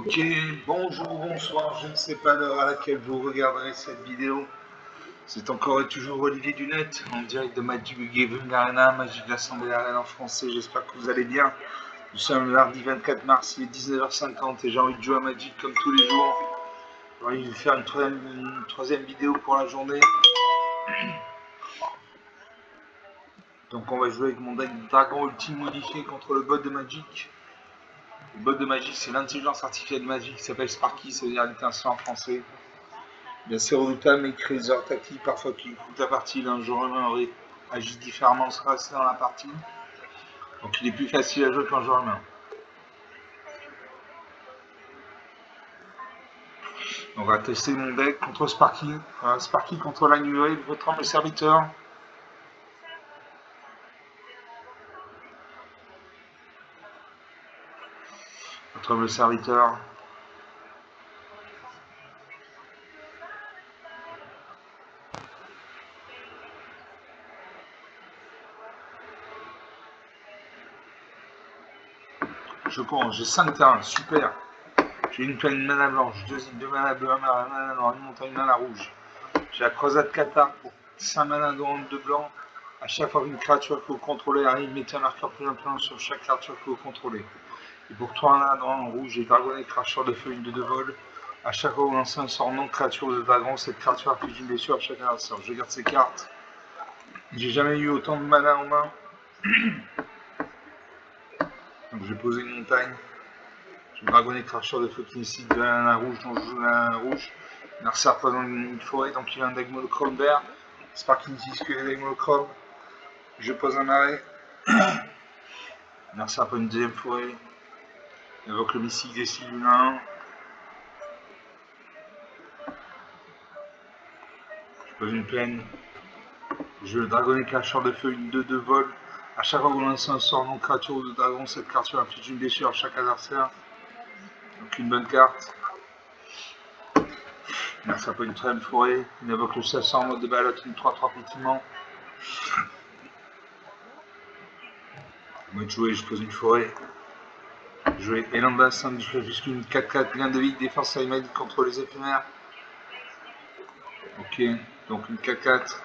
Ok, bonjour, bonsoir, je ne sais pas l'heure à laquelle vous regarderez cette vidéo. C'est encore et toujours Olivier Dunette, en direct de Magic Gathering Arena, Magic l'Assemblée Arena en français, j'espère que vous allez bien. Nous sommes le mardi 24 mars, il est 19h50 et j'ai envie de jouer à Magic comme tous les jours. J'ai envie de faire une troisième vidéo pour la journée. Donc on va jouer avec mon deck Dragon Ultime modifié contre le bot de Magic. Le bot de Magic, c'est l'intelligence artificielle de Magic qui s'appelle Sparky, ça veut dire l'étincelle en français. Bien c'est redoutable, mais il crée des erreurs tactiques parfois qui coûtent la partie. D'un joueur humain aurait agi différemment se passer dans la partie. Donc il est plus facile à jouer qu'un joueur humain. On va tester mon deck contre Sparky. Voilà, Sparky contre la New Wave, votre humble serviteur. Votre humble serviteur. Je commence, j'ai 5 terrains, super. J'ai une pleine mana blanche, deux mana bleues, un mana noir, une montagne, une mana rouge. J'ai la croisade Qatar pour 5 mana de blanc. À chaque fois qu'une créature que vous contrôlez arrive, mettez un marqueur plus important sur chaque créature que vous contrôlez. Et pour 3 mana en rouge, j'ai Dragon et Cracheur de feu, une de 2 vols. À chaque fois que vous lancez un sort non créature de dragon, cette créature inflige une blessure à chaque adversaire. Je garde ces cartes. J'ai jamais eu autant de mana en main. Donc je vais poser une montagne. J'ai Dragon et Cracheur de feu qui nécessite de la mana rouge, donc je joue la mana rouge. Narcer représente une forêt, donc il a un deck monochrome vert. Sparky n'utilise que les decks monochromes. Je pose un arrêt. Narcer prend une deuxième forêt. Il invoque le mystique des Cils lunains. Je pose une plaine. Je Dragon et Cracheur de feu, une 2-2 vol. A chaque fois que vous lancez un sort non créature de dragon, cette créature inflige une blessure à chaque adversaire. Donc une bonne carte. Merci à une très belle forêt. Il invoque le chasseur en mode de ballotte, une 3-3 pétillement. Mode jouer, je pose une forêt. Jouer Elandas, je fais juste une 4-4, gain de vie, défense animalique contre les éphémères. Ok, donc une 4-4.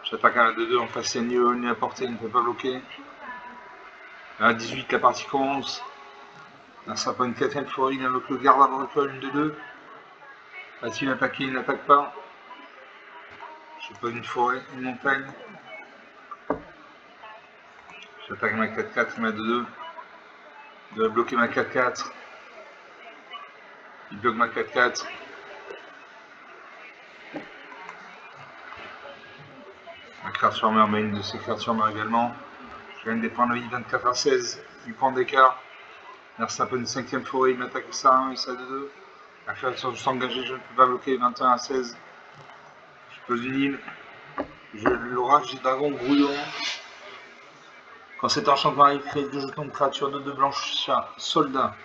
J'attaque à la 2-2 en face, il y a ni à portée, il ne peut pas bloquer. À 18, la partie commence. Là, ça pas une 4ème forêt, il invoque le garde agricole, une 2-2. Va-t-il attaquer? Il n'attaque pas. Je pose une forêt, une montagne. J'attaque ma 4-4 et ma 2-2. Il doit bloquer ma 4-4. Il bloque ma 4-4. Ma créature meurt, mais une de ses créatures meurt également. Je gagne des points de vie 24 à 16. 8 points d'écart. Merci un peu une 5ème forêt, il m'attaque ça à 1 et ça à 2-2. La créature juste engagée, je ne peux pas bloquer 21 à 16. Je pose une île. L'orage des dragons brouillons. Quand cet enchantement arrive, crée 2 jetons de créatures de 2 blanches soldats.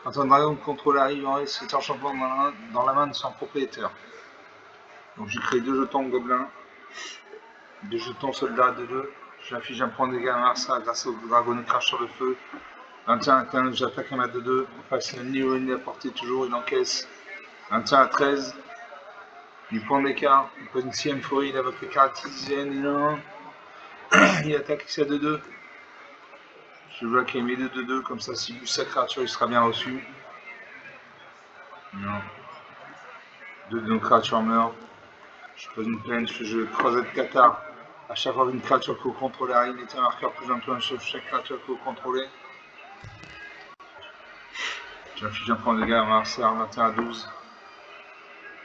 Quand un dragon de contrôle arrive, enlève cet enchantement dans la main de son propriétaire. Donc j'ai créé 2 jetons gobelins, 2 jetons soldats de 2. J'inflige un point de dégâts à Marsa grâce au dragon de cracheur de feu. 21 à 15, j'attaque un à 2-2. Face à une à portée toujours, il encaisse. 21 à 13. 8 points d'écart. Il pose une 6ème forêt, il invoque les caractéristiques il attaque ici à 2-2. Je vois qu'il met 2-2, comme ça s'il bouge sa créature, il sera bien reçu. Non. 2 de nos créatures meurent. Je pose une plaine, je croisade Qatar. À chaque fois qu'une créature que vous contrôlez arrive, mettez un marqueur plus un sur chaque créature que vous contrôlez. J'inflige un point de dégâts à Marcer, 21 à 12.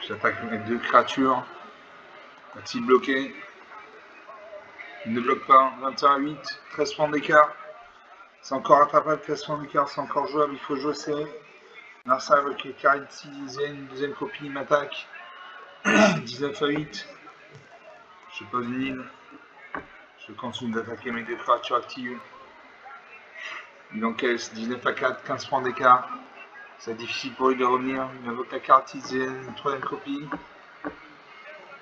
J'attaque avec 2 créatures. Va-t-il bloquer? Il ne bloque pas. 21 à 8, 13 points d'écart. C'est encore attrapable, 13 points d'écart, c'est encore jouable, il faut jouer serré. Marcer avec les caractéristiques, une deuxième copie, il m'attaque. 19 à 8. Je pose une île. Je continue d'attaquer mes 2 créatures actives. Il encaisse 19 à 4, 15 points d'écart. C'est difficile pour lui de revenir. Il invoque la caractéristique, une 3ème copie.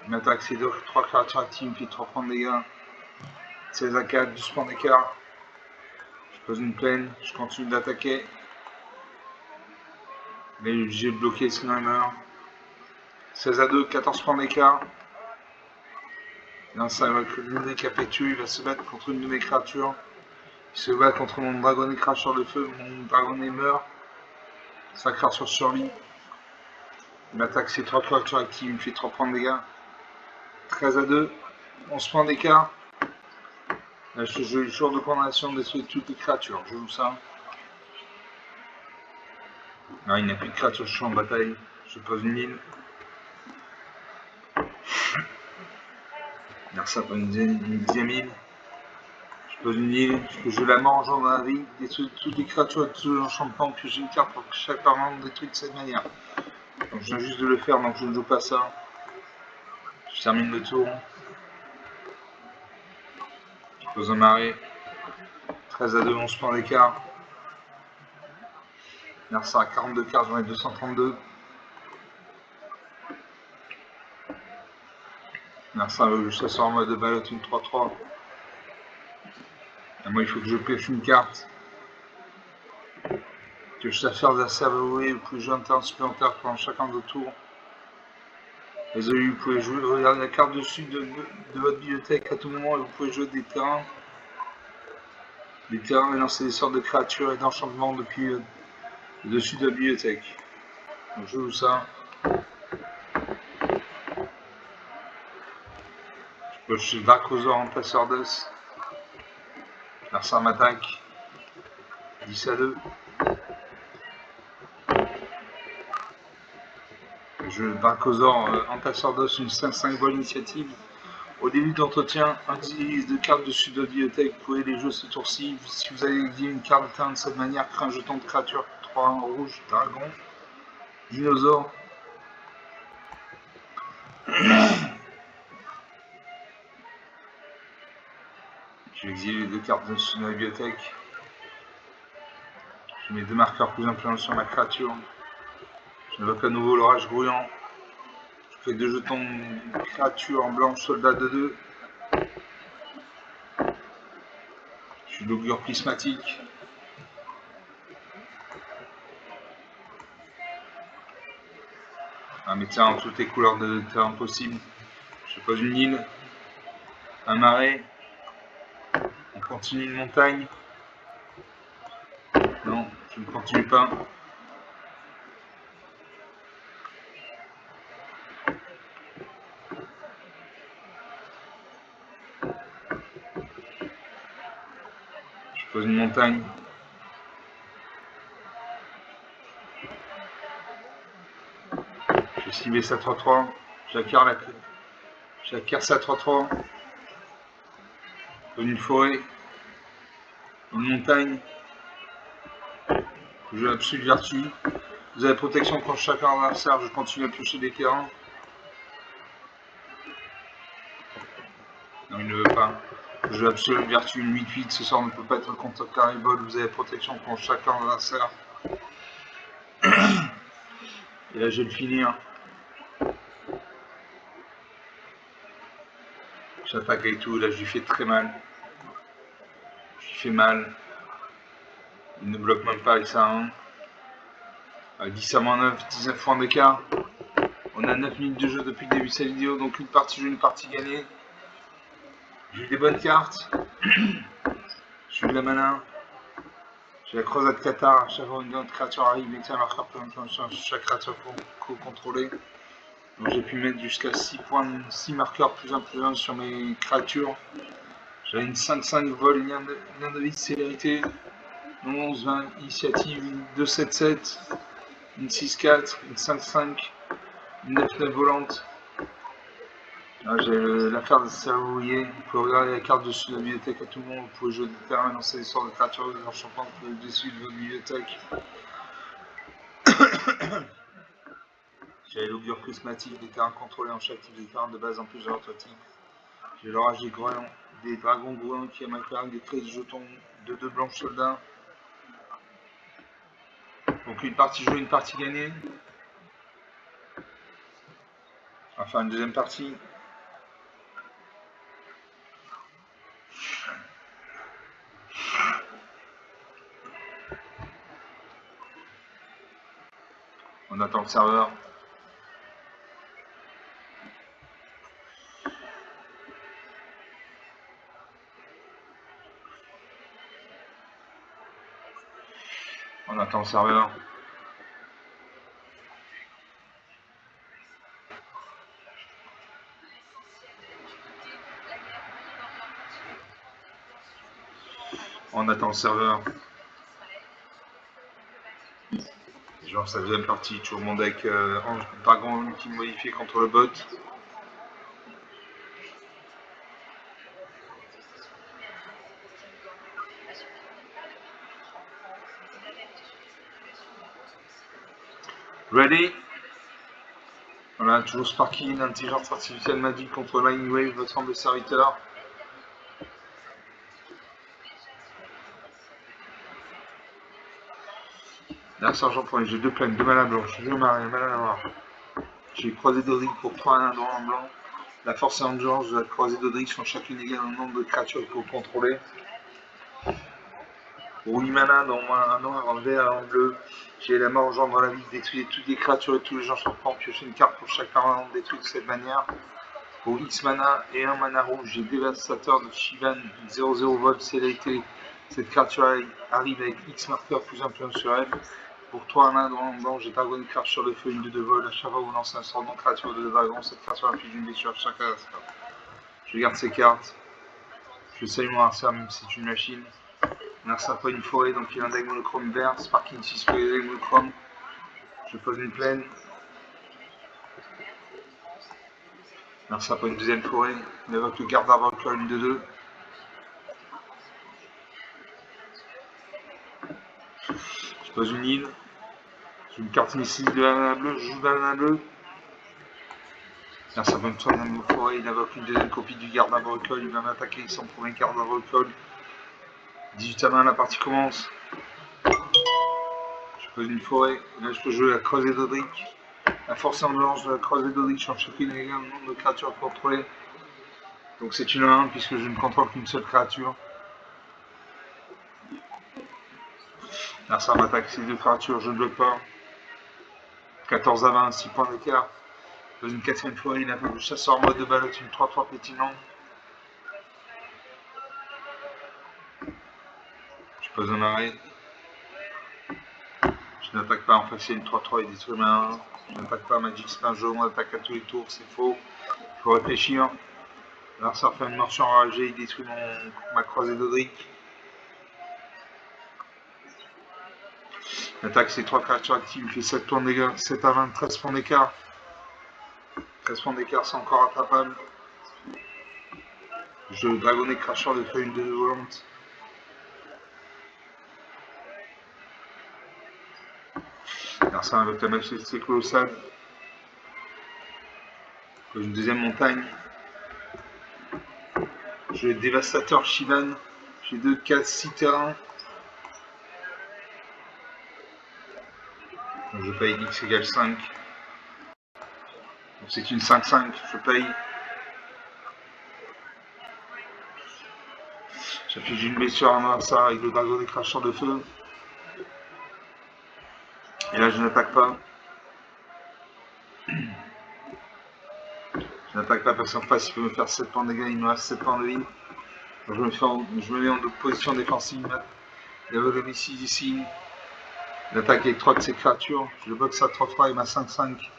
Il m'attaque ses 3 créatures actives, il me fait 3 points de dégâts. 16 à 4, 12 points d'écart. Je pose une plaine, je continue d'attaquer. Mais il est obligé de bloquer sinon il meurt. 16-2, 14 points d'écart. Là, ça va que le décapitule, il va se battre contre une de mes créatures. Il se bat contre mon dragon et cracheur de feu, mon dragon meurt. Sa créature survit. Il m'attaque ses 3 créatures actives, il me fait 3 points de dégâts. 13-2, 11 points d'écart. Là, je joue le jour de condamnation de détruire toutes les créatures. Je joue ça. Là, il n'y a plus de créatures, je suis en bataille. Je pose une île. Là, ça prend une dixième île. Je pose une île, je la mange dans la vie, détruire toutes les créatures et tous les enchantements, puis j'ai une carte pour que chaque parent détruit de cette manière. Donc je viens juste de le faire, donc je ne joue pas ça. Je termine le tour. Je pose un marais. 13-2, 11 points d'écart. Là, ça à 42 cartes, j'en ai 232. Là, ça, le chasseur en mode de balotte, une 3-3. Moi, il faut que je pêche une carte. Que je chasseur d'adversaire verrouillé, vous pouvez jouer un terrain supplémentaire pendant chacun de vos tours. Les OU, vous pouvez jouer, regardez la carte dessus de votre bibliothèque à tout moment et vous pouvez jouer des terrains. Et lancer des sortes de créatures et d'enchantements depuis le dessus de la bibliothèque. Donc je joue ça. Je poche Varkozor en passeur d'os. Là ça m'attaque. 10-2. Je Varkozor entasseur d'os, une 5-5 vol initiative. Au début d'entretien, indice de cartes dessus de la bibliothèque, vous pouvez les jouer ce tour-ci. Si vous avez dit une carte de terrain de cette manière, crée un jeton de créature 3 rouge, dragon, dinosaure. Je vais exiler les 2 cartes dessus de la bibliothèque. Je mets 2 marqueurs plus influents sur ma créature. J'invoque à nouveau l'orage grouillant. Je fais 2 jetons de créature en blanche, soldat de 2. Je suis l'augure prismatique. Un médecin en toutes les couleurs de terrain possible. Je pose une île, un marais. On continue une montagne. Non, je ne continue pas. Je pose une montagne. Je cible sa 3-3. J'acquiers sa 3-3. Une forêt. Une montagne. Je absolue vertu. Vous avez protection contre chacun adversaire. Je continue à piocher des terrains. Non, il ne veut pas. Je absolue vertu, une 8-8. Ce sort ne peut pas être contre Caribol. Vous avez protection contre chacun adversaire. Et là, je vais le finir. J'attaque avec tout. Là, je lui fais très mal. Je lui fais mal. Il ne bloque même pas avec ça. 10 à moins 9, 19 points d'écart. On a 9 minutes de jeu depuis le début de cette vidéo, donc une partie jouée, une partie gagnée. J'ai eu des bonnes cartes. J'ai eu de la mana. J'ai la croisade Qatar. À chaque fois une autre créature arrive, mettez un marqueur sur chaque créature contrôlée. Donc j'ai pu mettre jusqu'à 6 marqueurs plus 1 sur mes créatures. J'avais une 5-5 vol, lien de vie, célérité. 11-20 initiative, une 2-7-7, une 6-4, une 5-5, une 9-9 volante. J'ai l'affaire de serrouiller. Vous pouvez regarder la carte dessus de la bibliothèque à tout le monde. Vous pouvez jouer des terrains, lancer des sorts de créatures des enchantements dessus de votre bibliothèque. J'ai l'augure prismatique, des terrains contrôlés en chaque type, des terrains de base en plusieurs autres types. J'ai l'orage des dragons grouillants qui aiment des traits de jetons de 2 blanches soldats. Donc une partie jouée, une partie gagnée. Enfin une deuxième partie. On attend le serveur. On attend le serveur. On attend le serveur. Genre sa deuxième partie, toujours mon deck dragon ultime modifié contre le bot. Ready? Voilà, toujours Sparky, l'intelligence artificielle magique contre Line Wave, votre ensemble de serviteurs. Là, Sergent pour les jeux de plaine, 2 mana blanche, 2 mana noir. J'ai croisé d'Odric pour 3 mana droit en blanc. La force et endurance de la croisée d'Odric sont chacune égales au nombre de créatures qu'il faut contrôler. Pour 8 mana, dans un noir, en vert et en bleu, j'ai la mort engendre la vie, détruire toutes les créatures et tous les gens sur le plan, piocher une carte pour chaque permanent détruit de cette manière. Pour X mana et 1 mana rouge, j'ai Dévastateur de Shivan, 0-0 vol sélecté. Cette créature arrive avec X marqueur plus un sur elle. Pour 3 mana dans le blanc, j'ai Dragon Crash sur le feu, une de vol. À chaque fois que vous lancez un sort non créature de dragon, cette créature inflige une blessure à chaque adversaire. Je garde ces cartes. Je salue mon adversaire même si c'est une machine. Merci pas une forêt, donc il a un deck monochrome vert. Sparking 6 pour les decks monochrome. Je pose une plaine. Merci pas une deuxième forêt. Il évoque le garde d'arbre une de 2. Je pose une île. J'ai une carte ici de la mana bleue. Je joue de la mana bleue. Merci pas une troisième forêt. Il évoque une deuxième copie du garde d'arbre. Il va m'attaquer avec son premier garde d'arbre. 18 à main, la partie commence. Je pose une forêt. Là, je peux jouer la croisée d'Odric. La force en blanche de la croisée d'Odric change chacune égale le nombre de créatures contrôlées. Donc c'est une 1 puisque je ne contrôle qu'une seule créature. Là ça m'attaque ces deux créatures, je ne bloque pas. 14 à 20, 6 points d'écart. Je pose une quatrième forêt, il a un peu de chasseur en mode de balotte, une 3-3 pétinant. Je pose un arrêt. Je n'attaque pas en fait, c'est une 3-3 et détruit ma 1. Je n'attaque pas Magic Spin jaune, on attaque à tous les tours, c'est faux. Il faut réfléchir. Alors ça fait une morceau enragée, il détruit ma croisée d'Odric. L'attaque c'est 3 créatures actives, il fait 7 points de dégâts, 7 à 20, 13 points d'écart. 13 points d'écart, c'est encore attrapable. Je dragonner cracheur de feuilles de volante. Alors ça avec la majesté colossale. Une deuxième montagne. J'ai Dévastateur Shivan. J'ai 2, 4, 6 terrains. Donc je paye X égale 5. Donc c'est une 5-5, je paye. J'affiche une blessure à ça avec le dragon des cracheurs de feu. Et là je n'attaque pas. Je n'attaque pas parce qu'en face il peut me faire 7 points de dégâts, il me reste 7 points de vie. Donc je me mets en position défensive. Il y avait le missile ici. Il attaque avec 3 de ses créatures. Je boxe à 3-3 avec ma 5-5.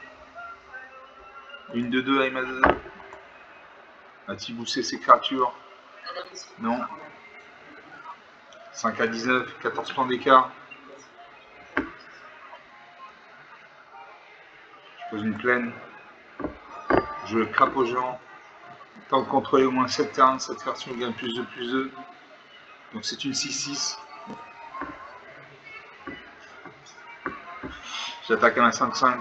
Une de 2 avec ma 2. A-t-il boosté ses créatures? Non. 5 à 19, 14 points d'écart. Je pose une plaine. Je crapaud géant. Tant de contrôler au moins 7 terrains, cette version gagne plus de plus 2. Donc c'est une 6-6. J'attaque à ma 5-5.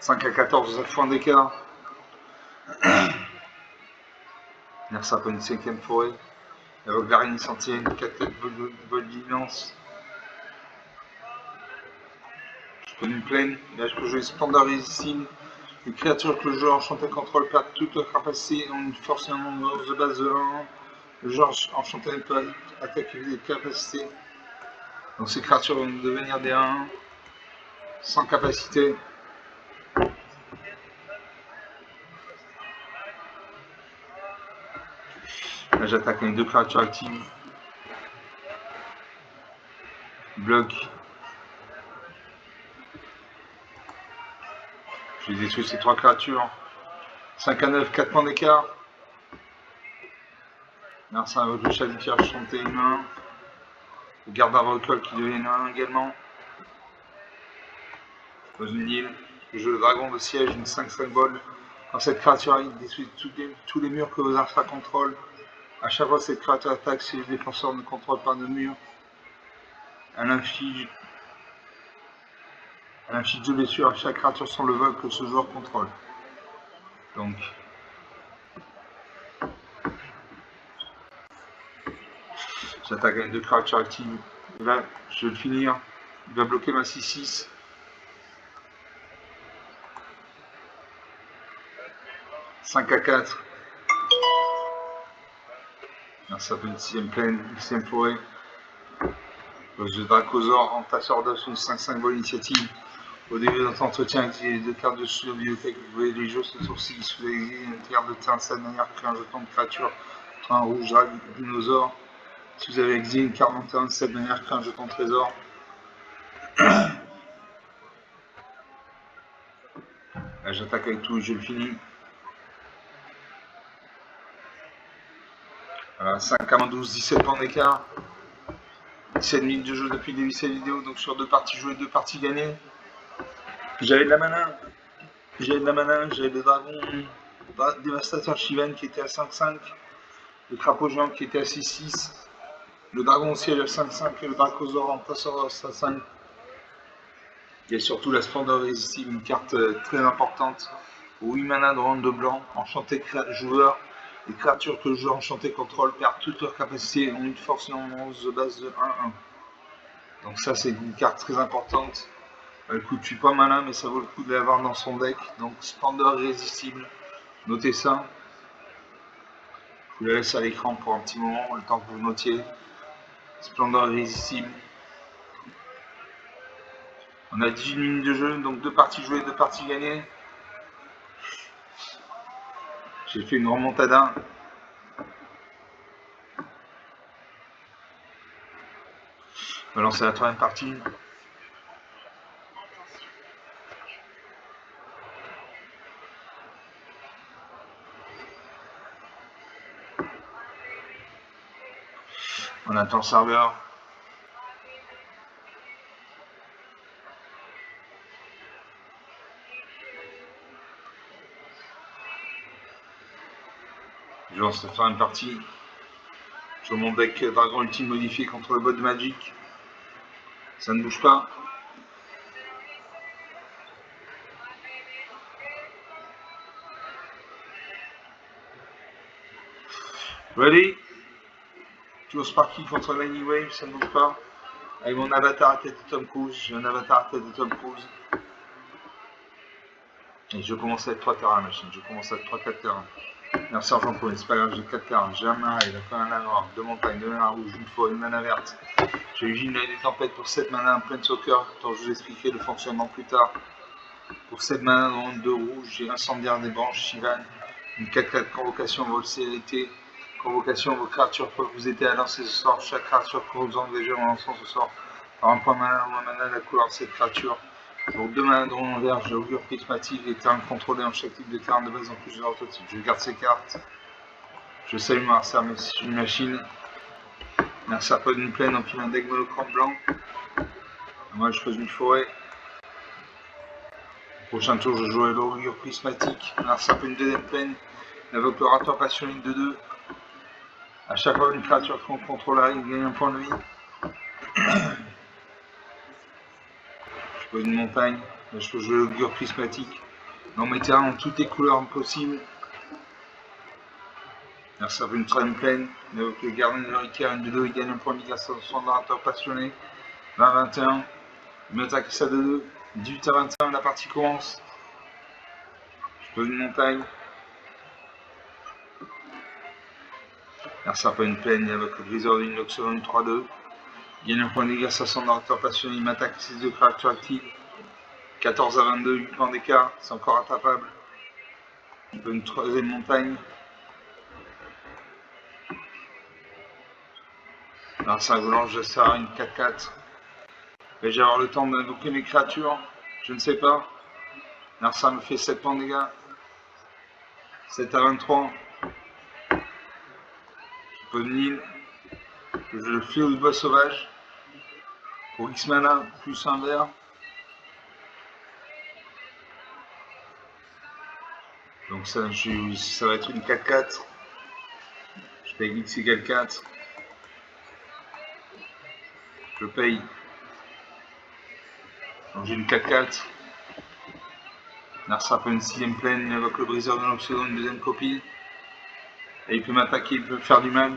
5 à 14, 9 points d'écart. Nersa pour une 5ème forêt. Avec Varine Sentienne, 4 têtes vol d'immense. Je prends une plaine. Là je peux jouer Splendor Irrésistible. Les créatures que le joueur enchanté contrôle perdent toute leur capacité ont une force et un nombre de base de 1. Le joueur enchanté peut attaquer des capacités. Donc ces créatures vont devenir des 1. sans capacité. Là, j'attaque avec 2 créatures actives. Bloc. Je vais détruire ces 3 créatures. 5 à 9, 4 points d'écart. Merci à votre chat qui a chanté une main. Le garde à recol qui devient une main également. Dans une île, je joue le dragon de siège, une 5 symbole. Quand cette créature arrive, détruit tous les murs que vos infras contrôlent. À chaque fois que cette créature attaque, si les défenseurs ne contrôlent pas de murs, elle inflige 2 blessures à chaque créature sans le vol que ce joueur contrôle. Donc, j'attaque avec 2 créatures actives. Et là, je vais le finir. Il va bloquer ma 6-6. « 5 à 4. Alors, ça fait une 6ème plaine, une 6ème forêt. Le Dracosaur, entasseur d'os, une 5-5 vol initiative. Au début de notre entretien, activez les 2 cartes de la bibliothèque. Vous voyez les jeux se sourcils. Si vous avez une carte de terrain de cette manière, créez un jeton de créature. Un rouge, drague, dinosaure. Si vous avez exilé une carte de terrain de cette manière, créez un jeton de trésor. Là, j'attaque avec tout et je le finis. Voilà, 5 à 12, 17 points d'écart. 17 minutes de jeu depuis le début de cette vidéo, donc sur 2 parties jouées, 2 parties gagnées. J'avais de la mana, j'avais le dragon dévastateur Shivan qui était à 5-5, le crapaud géant qui était à 6-6, le dragon au ciel à 5-5 et le Dracosaur en passeur à 5. Il y a surtout la splendeur irrésistible, une carte très importante. 8 mana de ronde de blanc, enchanté joueur. Les créatures que le joueur enchanté contrôle perdent toute leur capacité et ont une force non 11 de base de 1-1. Donc ça c'est une carte très importante. Elle coûte pas malin mais ça vaut le coup de l'avoir dans son deck. Donc splendeur irrésistible. Notez ça. Je vous la laisse à l'écran pour un petit moment, le temps que vous notiez. Splendeur irrésistible. On a 18 minutes de jeu, donc 2 parties jouées, 2 parties gagnées. J'ai fait une remontada. On va lancer la 3ème partie. On attend le serveur. Je lance la 3ème partie. Sur mon deck Dragon Ultime modifié contre le bot de Magic. Ça ne bouge pas. Ready? Tour Sparky contre Lightning Wave, ça ne bouge pas. Avec mon avatar à tête de Tom Cruise, j'ai un avatar à tête de Tom Cruise. Et je commence avec 3 terrains, machine. Je commence avec 3-4 terrains. Merci Argent pour c'est pas grave, j'ai 4 terrains. J'ai un marais, il a fait un mana noir, 2 montagnes, 2 mana rouge, une forêt, une mana verte. J'ai eu une des tempêtes pour 7 mana, un plein soccer, dont je vous expliquerai le fonctionnement plus tard. Pour 7 mana, dans 2 rouges, j'ai incendiaire des branches, Shivan, une 4-4 convocation, vol célérité. Convocation, vos créatures peuvent vous aider à lancer ce sort. Chaque créature que vous engagez en lançant ce sort par un point mana ou un mana la couleur de cette créature. Donc 2 mana de rond en vert, j'ai augure prismatique, les terrains contrôlés en chaque type de terrain de base en plus de leur type. Je garde ces cartes. Je salue ma arcère, mais c'est une machine. Un serpent d'une plaine en pilant un deck monochrome blanc. Moi je pose une forêt. Prochain tour, je jouerai l'augure prismatique. Un serpent une deuxième plaine. L'invocateur passionné de 2. A chaque fois une créature qu'on contrôle arrive, gagne un point de vie. Je pose une montagne. Là, je peux jouer l'augure prismatique. Dans mes terrains en toutes les couleurs possibles. Là, ça fait une 3ème plaine. Le gardien de l'Hurricane, une de 2, il gagne un point de vie grâce à son narrateur passionné. 20-21. Il m'attaque ça de 2. 18 à 21, la partie commence. Je pose une montagne. Là, ça fait une plaine avec le griseur d'une Loxodon 3-2. Il gagne un point de vie grâce à son narrateur passionné. Il m'attaque ses 2 créatures actives. 14 à 22, 8 points d'écart, c'est encore rattrapable. Une troisième montagne. Narcissa Avalanche, je sers une 4-4. Vais-je avoir le temps d'invoquer mes créatures? Je ne sais pas. Narcissa me fait 7 points de dégâts. 7 à 23. Je peux venir. Je le fais au bois sauvage. Pour X mana, plus un vert. Donc ça va être une 4-4. Je paye X égale 4. Je paye. Donc j'ai une 4-4. Narcissa prend une 6ème plaine, il invoque le briseur de l'Oxydon, une deuxième copie. Et il peut m'attaquer, il peut me faire du mal.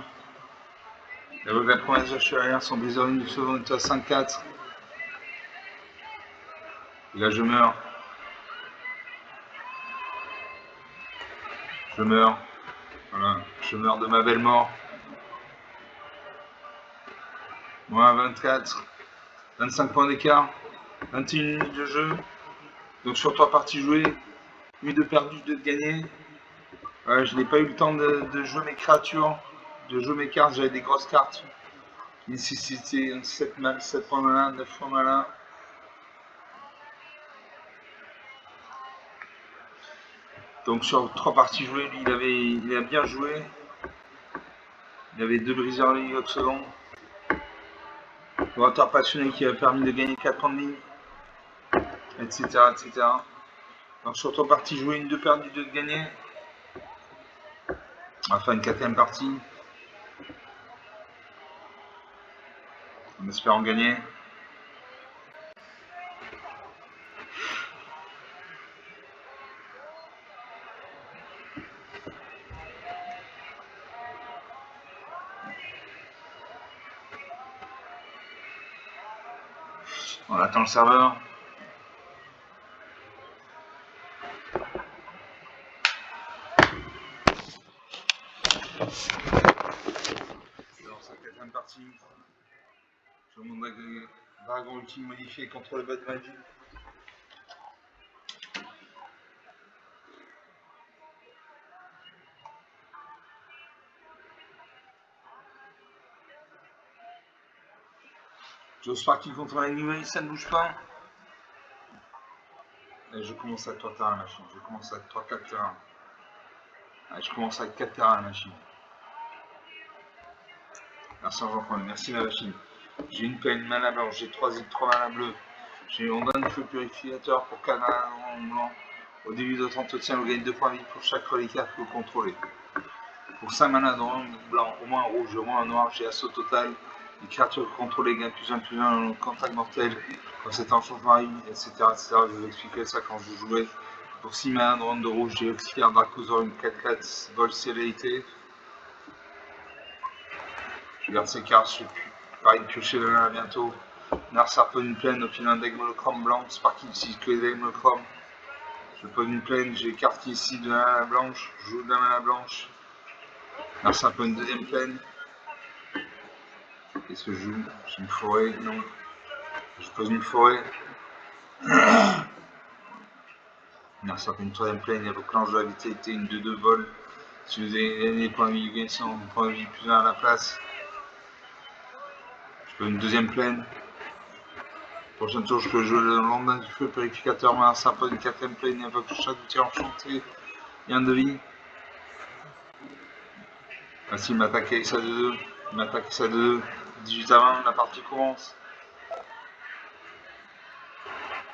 Il invoque la promesse de Chevalier, son briseur de l'Oxydon est à 5-4. Et là je meurs. Je meurs. Voilà, je meurs de ma belle mort. Moins 24. 25 points d'écart. 21 minutes de jeu. Donc sur 3 parties jouées, 8 de perdu, 2 de gagné. Je n'ai pas eu le temps de jouer mes créatures, de jouer mes cartes, j'avais des grosses cartes. Nécessité 7 points malin, 9 points malin. Donc sur 3 parties jouées, lui il a bien joué. Il avait 2 briseurs Ligue Oxodon. Orateur passionné qui a permis de gagner 4 points de ligne, etc. etc. Donc sur 3 parties jouées, une de perdu, 2 de gagné. Enfin une 4ème partie. En espérant gagner. On attend le serveur. Dans sa 4ème partie, je vous montre le dragon ultime modifié contre le bas de magie. J'ose pas qu'il contre la nouvelle, ça ne bouge pas. Et je commence à 3 terrains la machine. Je commence à 3-4 terrains. Je commence à 4 terrains la machine. Merci Jean-Paul, merci la machine. J'ai une peine, mana blanche, j'ai 3 mana bleu. J'ai Ondan de feu purificateur pour 4 mana blanc. Au début de votre entretien, vous gagnez 2 points de vie pour chaque reliquaire que vous contrôlez. Pour 5 mana blanc, au moins un rouge, au moins un noir, j'ai assaut total. Les créatures contrôlées gagnent plus 1 dans le contact mortel. Quand c'est un changement, etc., etc. Je vais vous expliquer ça quand je jouais. Pour 6 mana de rouge, j'ai Auxiliaire Dracosaur, une 4-4 vol célérité. Je garde ces cartes, je suis pareil piocher le mana bientôt. Narcissa pose une plaine, au fil d'un deck monochrome blanc, Sparky utilise que les decks monochrome. Je pose une plaine, j'ai carte qui est ici de la mana blanche, je joue de la mana blanche. Narcissa pose une deuxième plaine. Qu'est-ce que je joue? J'ai une forêt, non. Je pose une forêt. Narcissa pose une troisième plaine, il évoque l'ange de la vitalité, une 2-2 vol. Si vous avez gagné des points de vie, vous gagnez 100 points de vie plus 1 à la place. Je pose une deuxième plaine. Prochaine tour, je peux jouer le lendemain du feu purificateur, Narcissa pose une 4ème plaine, il invoque chaque outil enchanté. Il y a un de vie. Ainsi, il m'attaque avec ça de 2. Il m'attaque avec ça de 2. 18 à 20, la partie commence.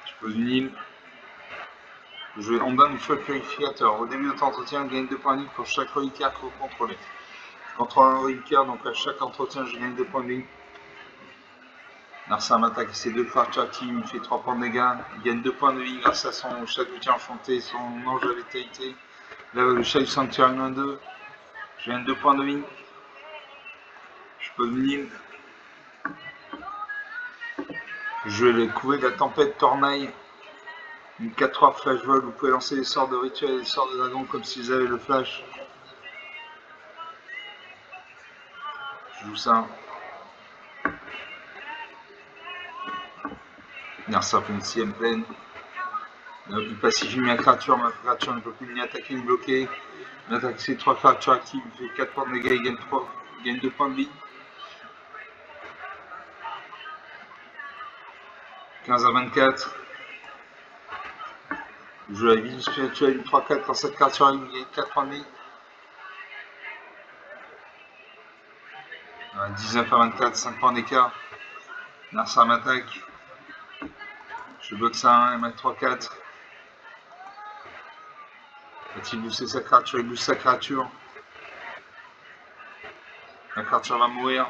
Je pose une île. Je joue Ondan du feu purificateur. Au début de votre entretien, je gagne 2 points de vie pour chaque reliquaire que vous contrôlez. Je contrôle un reliquaire, donc à chaque entretien, je gagne 2 points de vie. Narcissa m'attaque avec ses 2 créatures qui me fait 3 points de dégâts. Il gagne 2 points de vie grâce à son chaque outil enchanté, son ange de la vitalité. Là, le chef sanctuaire 1-2. Je gagne 2 points de vie. Je pose une île. Je vais couver de la tempête Tornaille. Une 4-3 flash vol, vous pouvez lancer des sorts de rituel et des sorts de dragon comme s'ils avaient le flash. Je joue ça. Narcissa pour une 6ème plaine. Il pacifie ma créature ne peut plus ni attaquer ni bloquer. Il attaque ses 3 créatures actives, il fait 4 points de dégâts, il gagne 2 points de vie. 15 à 24. Je joue la vision spirituelle 3-4 quand cette créature arrive, il gagne 4 points de vie. 19 à 24, 5 points d'écart. Narsa m'attaque. Je bloque ça 1, elle met 3-4. Va-t-il booster sa créature? Il booste sa créature. La créature va mourir.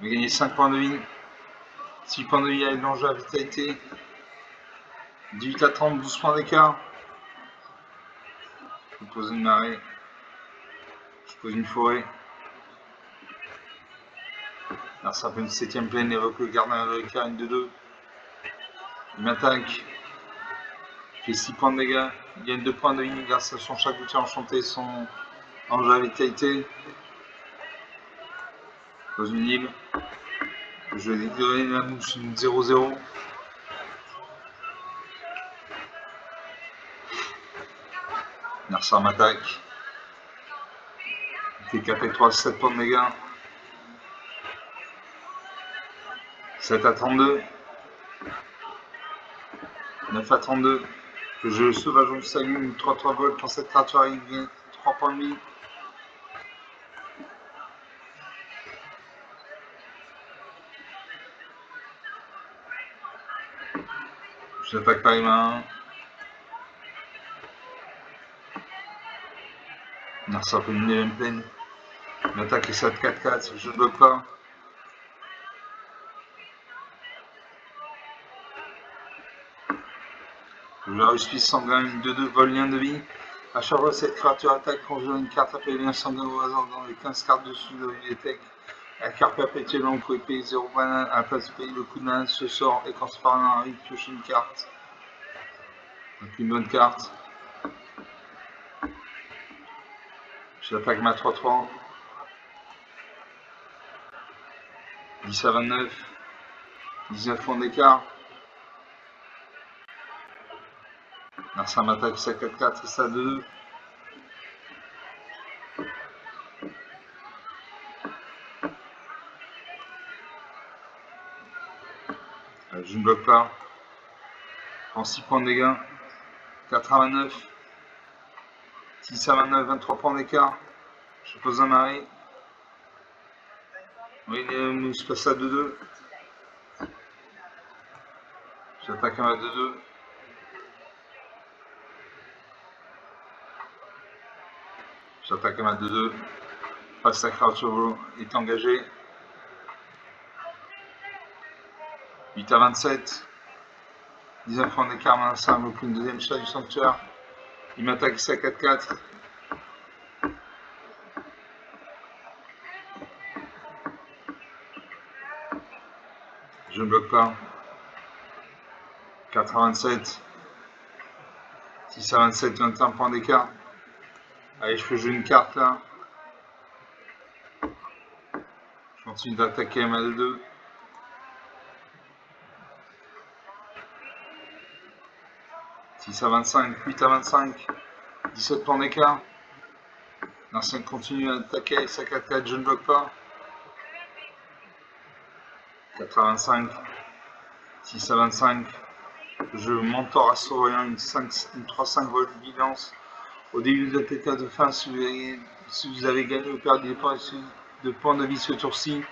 Il va gagner 5 points de vie. 6 points de vie avec l'enjeu à vitalité. 18 à 30, 12 points d'écart. Je pose une marée. Je pose une forêt. Alors ça fait une 7ème plaine, évoque le gardien de l'écart, une de 2. Il m'attaque. Il fait 6 points de dégâts. Il gagne 2 points de vie grâce à son chat gouttier enchanté, son enjeu à vitalité. Je pose une île. Je vais déclarer la mouche une 0-0. Narsa m'attaque. Il fait 4 et 3, 7 points de dégâts. 7 à 32. 9 à 32. Le jeu sauvage on s'allume, 3-3 volts quand cette créature arrive, il gagne 3 points de vie. J'attaque par les mains. Narsa fait une 9ème plaine. L'attaque est 7-4-4, je ne bloque pas. Je réussis sanguin, une 2-2, vol lien de vie. À chaque fois cette créature attaque, quand je joue une carte appelée lien sanguin au hasard dans les 15 cartes dessus de la bibliothèque. La carte perpétuelle, on pouvait payer 0 banane, à la place de payer le coup de main, ce sort, et quand c'est par un arrive, pioche une carte. Donc une bonne carte. J'attaque ma 3-3. 10 à 29. 19 points d'écart. Narsa m'attaque, c'est à 4-4 et ça à 2-2. Je ne bloque pas. Je prends 6 points de dégâts. 4 à 29. 6 à 29, 23 points d'écart. Je pose un marée. Oui, je passe à 2-2. J'attaque à 2-2. J'attaque à 2-2. Passe la créature est engagée. 8 à 27. 19 points d'écart, ça invoque une deuxième chat du sanctuaire. Il m'attaque ici à 4-4. Je ne bloque pas. 4 à 27. 6 à 27, 21 points d'écart. Allez, je peux jouer une carte là. Je continue d'attaquer à 2-2. 6 à 25, 8 à 25. 17 points d'écart. L'ancien continue à attaquer avec sa 4-4, je ne bloque pas. 85, 6 à 25. Je mentor à Saurien une 3-5 volts de vigilance. Au début de la TK de fin, si vous avez gagné ou perdu des points de points de vie ce tour-ci,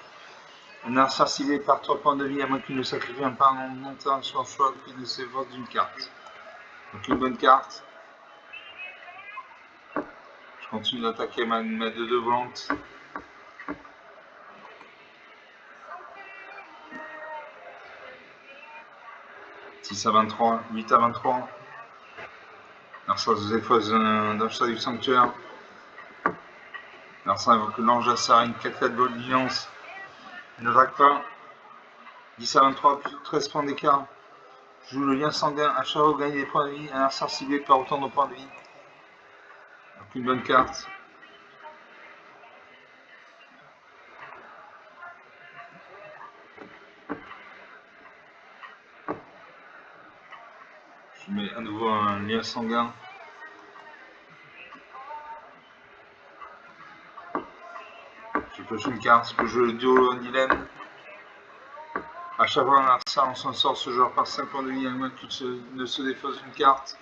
un adversaire ciblé par 3 points de vie à moins qu'il ne sacrifie un pas en montant sur un choix qui ne se vote d'une carte. Donc une bonne carte. Je continue d'attaquer ma 2-2 volante. « 6 à 23, 8 à 23. Alors ça vous efface d'un chat du sanctuaire. Alors ça invoque l'ange à Sarine, 4-4 volts de vigilance. Ne vague pas. 10 à 23, plus de 13 points d'écart. Je joue le lien sanguin, à chaque fois gagne des points de vie, un adversaire ciblé par autant de points de vie. Donc une bonne carte. Je mets à nouveau un lien sanguin. Je pioche une carte, je peux jouer le duo en dilemme. À chaque fois on s'en sort, ce joueur par 5 points de vie, à moins qu'il ne se défausse une carte.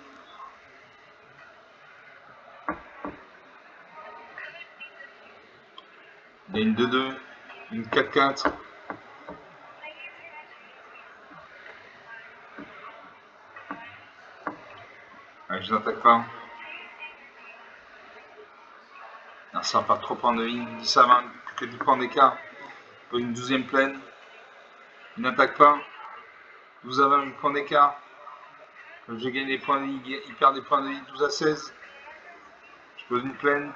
Il y a une 2-2, une 4-4. Allez, je n'attaque pas. Ça part 3 points de vie, 10 à 20, plus que 10 points d'écart. Pour une 12e plaine. Il n'attaque pas. 12 à 20, 8 points d'écart. Comme je gagne des points de vie, il perd des points de vie, 12 à 16. Je pose une plaine.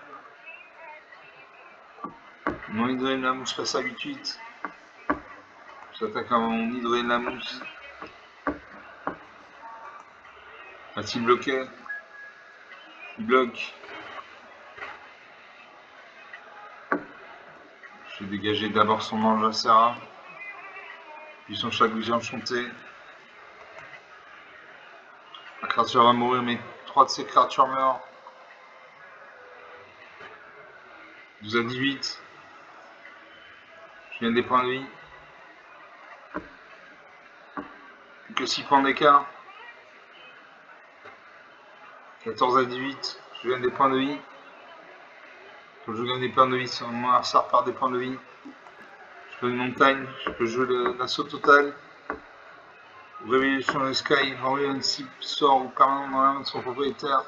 Mon hydrène la mousse passe à 8-8. J'attaque à mon hydrène la mousse. A-t-il bloqué? Il bloque. Je vais dégager d'abord son ange à Serra. Puis son chagouille enchanté. La créature va mourir, mais 3 de ses créatures meurent. 12 à 18. Je gagne des points de vie. Plus que 6 points d'écart. 14 à 18. Je gagne des points de vie. Quand je gagne des points de vie, mon adversaire perd des points de vie. Je peux une montagne. Je peux jouer l'assaut total. Réveiller sur le sky. Envoyer une cible sort ou permanent dans la main de son propriétaire.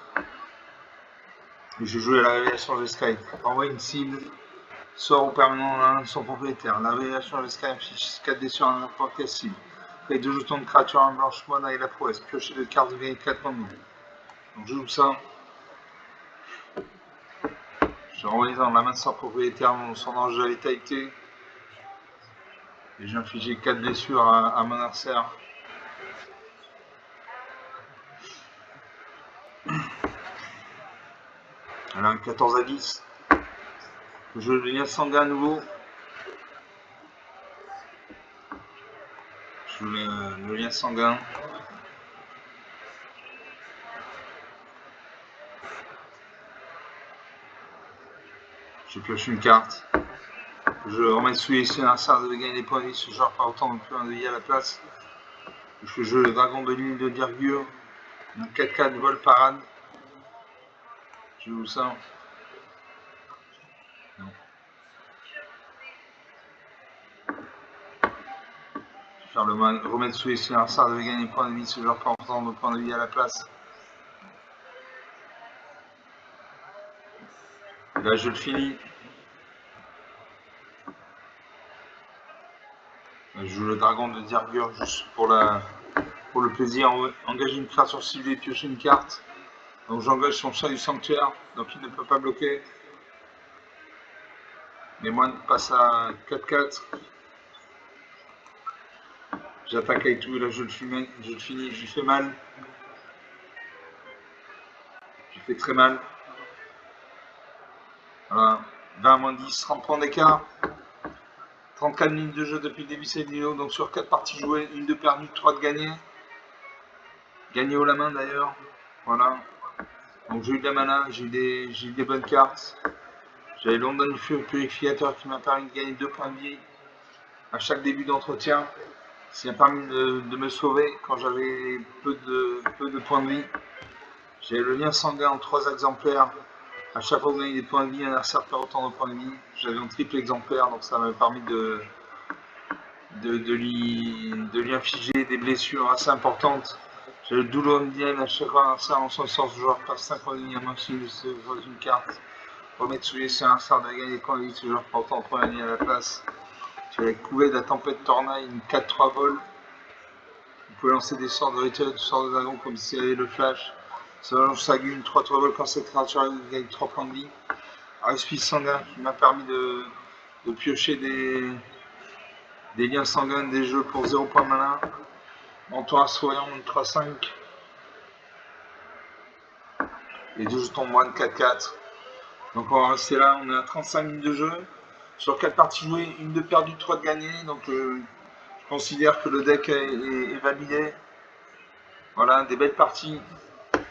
Et je joue à la révélation de Sky. Envoyer une cible. Sort ou permanent dans la main de son propriétaire. La révélation de Sky affiche 4 dés sur n'importe quelle cible. Après 2 jetons de créature en blanche monnaie et la prouesse. Piocher de cartes de gagner 4 points de vie. Donc je joue ça. Je renvoie dans la main de son propriétaire son ange de létalité. Et j'ai infligé 4 blessures à mon adversaire. Elle a un 14 à 10. Je joue le lien sanguin à nouveau. Je joue le lien sanguin. Je pioche une carte. Je remets sous les yeux un sort de gagner des points de vie. Ce genre par autant de points de vie à la place. Je joue le dragon de l'île de Dirgur. Un 4-4 vol parade. Je joue ça. Non. Je vais faire le mal. Remettre sous les yeux un sort de gagner des points de vie. Ce genre par autant de points de vie à la place. Et là je le finis. Je joue le dragon de Dirgur juste pour le plaisir. Engager une créature ciblée, piocher une carte. Donc j'engage son chat du sanctuaire, donc il ne peut pas bloquer. Les moines passent à 4-4. J'attaque avec tout, et là je le finis, je lui fais mal. Je lui fais très mal. Voilà. 20 moins 10, 30 points d'écart. 34 minutes de jeu depuis le début de cette vidéo, donc sur 4 parties jouées, une de perdue, 3 de gagnées. Gagné haut la main d'ailleurs. Voilà. Donc j'ai eu de la mana, j'ai eu des bonnes cartes. J'avais London Purificateur qui m'a permis de gagner 2 points de vie à chaque début d'entretien. Ça m'a permis de me sauver quand j'avais peu de points de vie. J'avais le lien sanguin en 3 exemplaires. À chaque fois que vous gagnez des points de vie, un adversaire perd autant de points de vie. J'avais un triple exemplaire, donc ça m'a permis de lui infliger des blessures assez importantes. J'avais le douloureux indienne à chaque fois, ça en son sens, joueur passe 5 points de vie à main si je pose une carte. Remettre sous les c'est un sort de gagner des points de vie, ce joueur prend autant de points de vie à la place. J'avais couvé de la tempête tornade, une 4-3 vol. Vous pouvez lancer des sorts de rituel, des sorts de dragon comme si il y avait le flash. Solange Sagune, 3-3 vol quand cette créature gagne 3 points de vie. Respice sanguin qui m'a permis de piocher des liens sanguins des jeux pour 0 points malin. Menton assoyant, 3-5. Et 2 jetons moine 4-4. Donc on va rester là, on est à 35 minutes de jeu. Sur 4 parties jouées, une de perdue, 3 de gagnées. Donc je considère que le deck est validé. Voilà, des belles parties.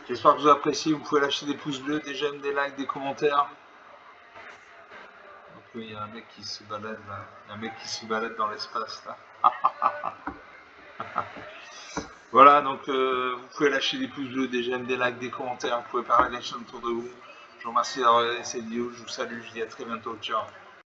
J'espère que vous appréciez. Vous pouvez lâcher des pouces bleus, des j'aime, des likes, des commentaires. Donc, il y a un mec qui se balade là. Il y a un mec qui se balade dans l'espace là. Voilà, donc vous pouvez lâcher des pouces bleus, des j'aime, des likes, des commentaires. Vous pouvez parler de la chaîne autour de vous. Je vous remercie d'avoir regardé cette vidéo. Je vous salue. Je vous dis à très bientôt. Ciao.